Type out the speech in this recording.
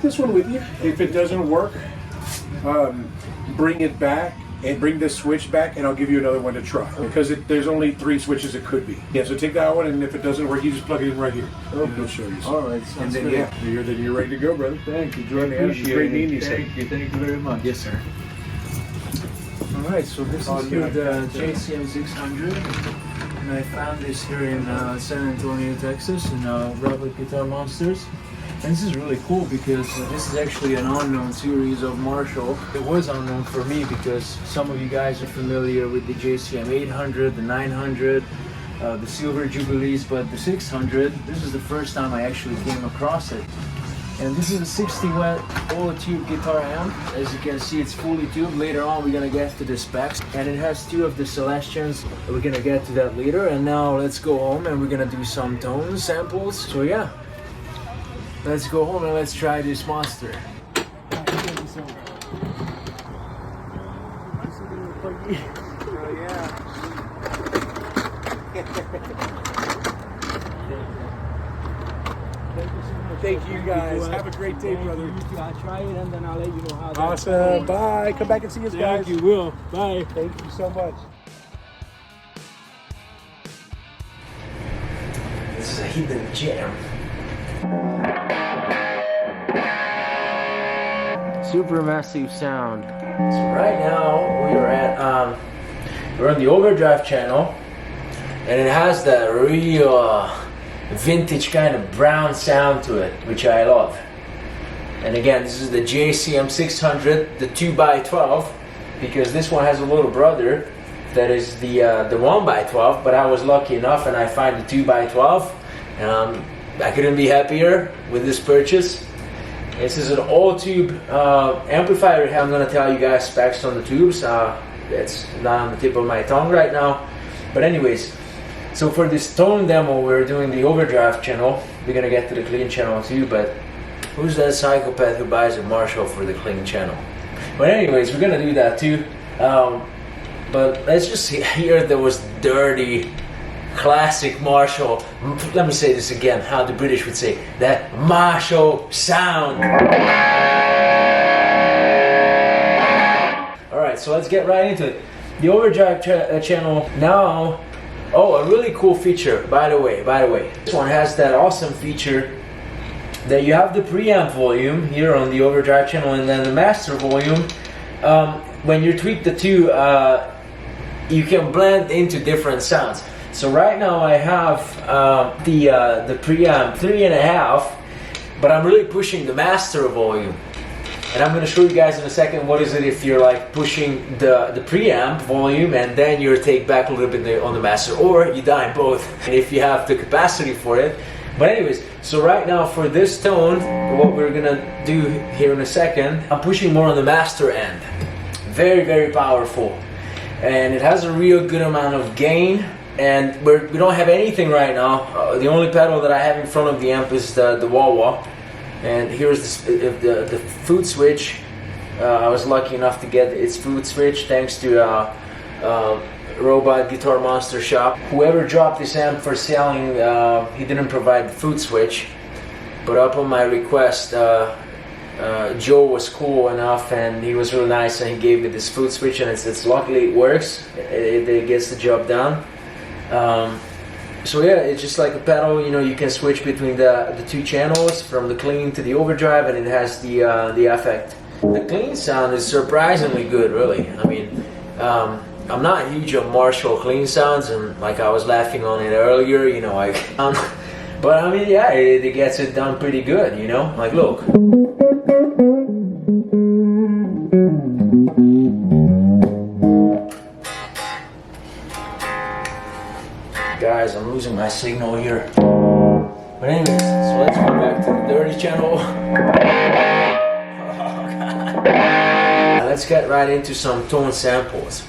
this one with you. If it doesn't work, bring it back and bring this switch back, and I'll give you another one to try. Because there's only 3 switches it could be. Yeah, so take that one, and if it doesn't work, you just plug it in right here. Okay. It'll show you. All right, and then you're ready to go, brother. Thank you, Jordan. Appreciate it. Thank you very much. Yes, sir. All right, so this is here the JCM 600, and I found this here in San Antonio, Texas, in Robert Guitar Monsters. And this is really cool because this is actually an unknown series of Marshall. It was unknown for me because some of you guys are familiar with the JCM 800, the 900, the Silver Jubilees, but the 600, this is the first time I actually came across it. And this is a 60 watt all-tube guitar amp. As you can see, it's fully tubed. Later on, we're gonna get to the specs. And it has 2 of the Celestians. We're gonna get to that later. And now let's go home and we're gonna do some tone samples. So yeah. Let's go home and let's try this monster. Thank you guys. Have a great day, brother. I'll try it and then I'll let you know how. Awesome. Bye. Come back and see us, guys. Thank you. Will. Bye. Thank you so much. This is a hidden gem. Super massive sound. So right now we're on the overdrive channel, and it has that real vintage kind of brown sound to it, which I love. And again, this is the JCM 600, the 2x12, because this one has a little brother that is the 1x12, but I was lucky enough and I find the 2x12. I couldn't be happier with this purchase. This is an all-tube amplifier. I'm going to tell you guys specs on the tubes. It's not on the tip of my tongue right now. But anyways, so for this tone demo, we're doing the overdrive channel. We're going to get to the clean channel too, but who's that psychopath who buys a Marshall for the clean channel? But anyways, we're going to do that too. But let's just hear those dirty classic Marshall, let me say this again, how the British would say, that Marshall sound. Alright, so let's get right into it. The overdrive channel now, oh, a really cool feature, by the way. This one has that awesome feature that you have the preamp volume here on the overdrive channel, and then the master volume. When you tweak the two, you can blend into different sounds. So right now I have the preamp 3.5, but I'm really pushing the master volume. And I'm going to show you guys in a second what is it if you're like pushing the preamp volume and then you take back a little bit on the master, or you die both if you have the capacity for it. But anyways, so right now for this tone, what we're going to do here in a second, I'm pushing more on the master end. Very, very powerful. And it has a real good amount of gain. And we don't have anything right now. The only pedal that I have in front of the amp is the wah-wah. And here's the foot switch. I was lucky enough to get its foot switch thanks to Robot Guitar Monster shop. Whoever dropped this amp for selling, he didn't provide the foot switch. But upon my request, Joe was cool enough and he was really nice and he gave me this foot switch, and it's luckily it works. It gets the job done. So yeah, it's just like a pedal, you know, you can switch between the 2 channels from the clean to the overdrive, and it has the effect. The clean sound is surprisingly good, really. I mean, I'm not huge on Marshall clean sounds, and like I was laughing on it earlier, you know, but I mean, yeah, it gets it done pretty good, you know, like look. Guys, I'm losing my signal here. But anyways, so let's go back to the dirty channel. Let's get right into some tone samples.